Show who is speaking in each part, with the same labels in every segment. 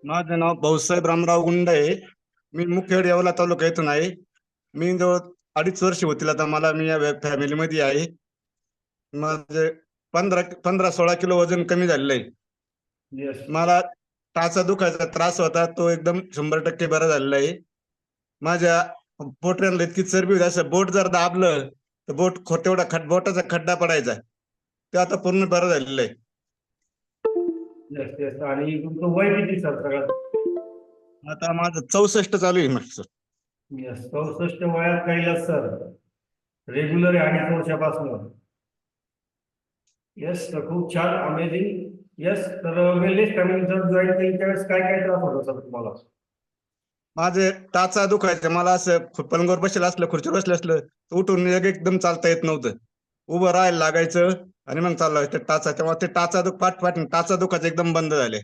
Speaker 1: माझं नाव भाऊसाहेब रामराव गुंड आहे. मी मुखेड येवला तालुका येथून आहे. मी जवळ 2.5 वर्ष होतील आता मला. मी या फॅमिलीमध्ये आहे. माझे 15-16 किलो वजन कमी झालेलं आहे.
Speaker 2: येस.
Speaker 1: मला टाचा दुखायचा त्रास होता, तो एकदम 100% बरा झालेला आहे. माझ्या पोटऱ्यांना इतकी चरबी होती, असं बोट जर दाबलं तर तेवढा बोटाचा खड्डा पडायचा, ते आता पूर्ण बरं झालेलं आहे.
Speaker 2: Yes yes. आणि तुमचं वय किती सर सगळ्यात?
Speaker 1: आता माझं 64 चालू आहे सर.
Speaker 2: येस, 64 वयात कैलास सर रेग्युलर आहे 2.5 वर्षापासून. येस, तर खूप छान, अमेझिंग. येस, तर वेलनेस फॅमिली जर जॉईन केली त्यावेळेस काय काय त्रास होतो सर तुम्हाला?
Speaker 1: माझे टाचा दुखायचे, मला असं पलंगावर बसलेलं असलं, खुर्चीवर बसलं असलं तर उठून एकदम चालता येत नव्हतं. उभं राहायला लागायचं आणि मग चाललं ते टाचा. तेव्हा ते टाचा पाठ टाचा दुखायचं एकदम बंद झाले.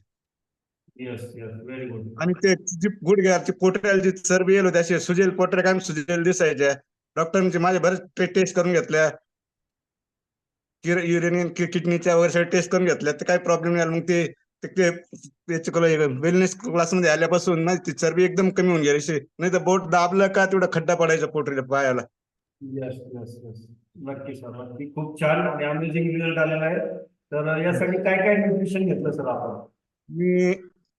Speaker 2: Yes yes, very good.
Speaker 1: आणि ते जी गुडघ्याची पोटऱ्याला जी चरबी येईल होती, असे सुजेल पोटऱ्या काय सुजेल दिसायच्या. डॉक्टरांची माझ्या बरेच टेस्ट करून घेतल्या, युरिन किडनीच्या वगैरे सगळ्या टेस्ट करून घेतल्या, तर काही प्रॉब्लेम नाही आला. मग ते वेलनेस क्लासमध्ये आल्यापासून माझी ती चरबी एकदम कमी होऊन गेली. नाही तर बोट दाबलं का तेवढा खड्डा पडायचा पोटऱ्या पायाला.
Speaker 2: येस येस येस, नक्की सर, नक्की. खूप छान आणि अमेझिंग रिझल्ट आलेला आहे. तर यासाठी काय काय न्यूट्रिशन घेतलं सर आपण?
Speaker 1: मी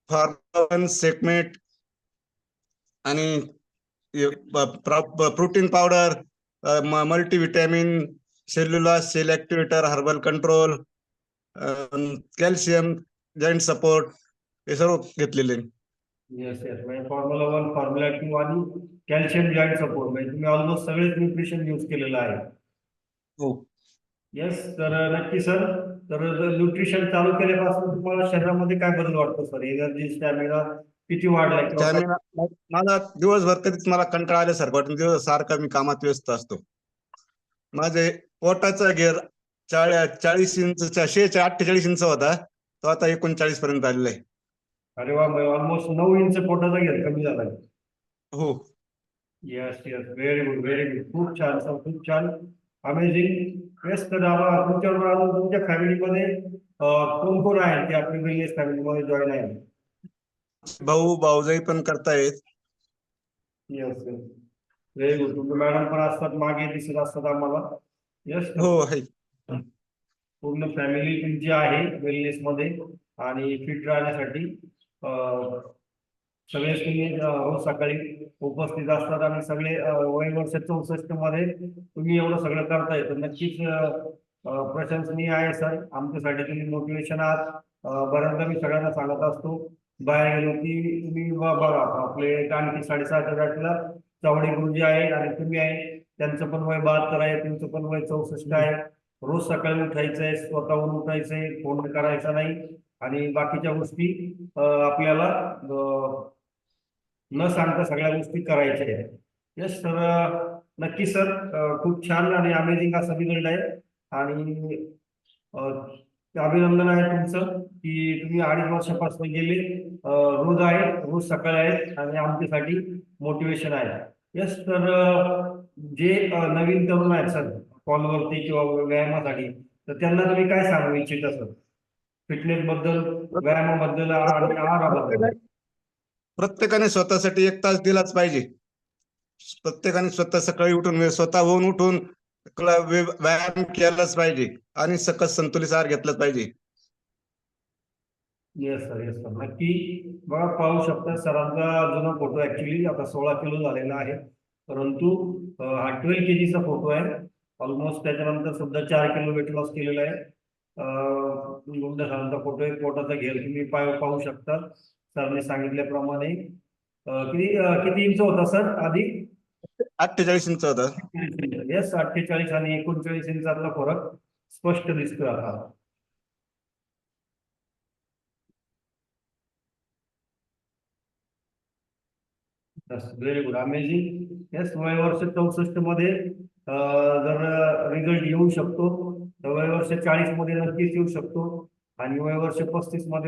Speaker 1: फॉर्मन सेटमेट आणि protein powder, multivitamin, cell u loss, cell activator, herbal control, calcium, joint support, हे सर्व घेतलेले.
Speaker 2: येस येस, म्हणजे फॉर्म्युला 1, फॉर्म्युला 2 आणि कॅल्शियम जॉईंट सपोर्ट, म्हणजे तुम्ही ऑलमोस्ट सगळेच न्यूट्रिशन यूज केलेलं आहे.
Speaker 1: हो.
Speaker 2: येस, तर नक्की सर. तर न्यूट्रिशन चालू केल्यापासून तुम्हाला शरीरामध्ये काय बदल वाटतो सर? एनर्जी, स्टॅमिना किती वाढलाय किंवा काय?
Speaker 1: स्टॅमिना, मला दिवसभर कधीच मला कंटाळा आल्यासारखं वाटतं. दिवस सारखा मी कामात व्यस्त असतो. माझे पोटाचा घेर 40 इंचचा 48 इंच होता, तो आता 39 पर्यंत आलेला आहे.
Speaker 2: अरे वा, ऑलमोस्ट 9 इंच पोटाचा घेर कमी झालाय.
Speaker 1: हो.
Speaker 2: Yes yes, very good, very good. खूप छान सर, खूप छान, अमेझिंग. येस, तर आम्हाला तुमच्याबरोबर अजून तुमच्या फॅमिलीमध्ये कोण कोण आहे ते आपली वेलनेस फॅमिलीमध्ये जॉईन आहे?
Speaker 1: भाऊ भाऊजाई पण करतायत.
Speaker 2: Yes yes, very good. तुमचे मॅडम पण असतात मागे, दिसत असतात आम्हाला. येस, तर
Speaker 1: हो आहे.
Speaker 2: पूर्ण फॅमिली तुमची आहे वेलनेस मध्ये आणि फिट राहण्यासाठी. सगळे तुम्ही रोज सकाळी उपस्थित असतात आणि सगळे वय वर्ष 64 मध्ये तुम्ही एवढं सगळं करताय, तर नक्कीच प्रशंसनीय आहे सर. आमच्यासाठी तुम्ही मोटिवेशन आहात. बऱ्याचदा मी सगळ्यांना सांगत असतो बाहेर गेलो की तुम्ही बघा आपले आणखी 6.5 वर्षाला चावडे गुरुजी आहे आणि तुम्ही आहे, त्यांचं पण वय 72 आहे, तुमचं पण वय 64 आहे. रोज सकाळी उठायचंय, स्वतःहून उठायचंय, फोन करायचा नाही आणि बाकीच्या गोष्टी आपल्याला न सांगता सगळ्या गोष्टी करायच्या आहेत. येस, तर नक्की सर, खूप छान आणि अमेझिंग असा रिझल्ट आहे. आणि अभिनंदन आहे तुमचं की तुम्ही 2.5 वर्षापासून गेले, रोज आहे, रोज सकाळी आहेत आणि आमच्यासाठी मोटिवेशन आहे. येस, तर जे नवीन तरुण आहेत सर कॉलवरती किंवा व्यायामासाठी, तर त्यांना तुम्ही काय सांगू इच्छिता सर? फिटनेस बद्दल, व्यायामाबद्दल आणि आहाराबद्दल.
Speaker 1: प्रत्येकाने स्वतःसाठी 1 तास दिलाच पाहिजे. प्रत्येकाने स्वतः सकाळी उठून स्वतःहून उठून व्यायाम केलाच पाहिजे आणि सकस संतुलित आहार घेतलाच पाहिजे.
Speaker 2: येस सर, येस सर, नक्की. बघा, पाहू शकता सरांचा जुना फोटो ऍक्च्युली आता 16 किलो झालेला आहे, परंतु हा 12 kg फोटो आहे ऑलमोस्ट. त्याच्यानंतर सुद्धा 4 किलो वेट लॉस केलेला आहे. सरांचा फोटो आहे, पोटाचा घेर तुम्ही पाहू शकता सरने सांगितल्याप्रमाणे. किती किती इंच होता सर आधी?
Speaker 1: 48 इंच होता.
Speaker 2: येस, 48 आणि 39 इंचातला फरक स्पष्ट दिसतोय आता. Very good, amazing. येस, वय वर्ष 64 मध्ये जर रिझल्ट येऊ शकतो, तर वय वर्ष 40 मध्ये नक्कीच येऊ शकतो आणि वय वर्ष 35 मध्ये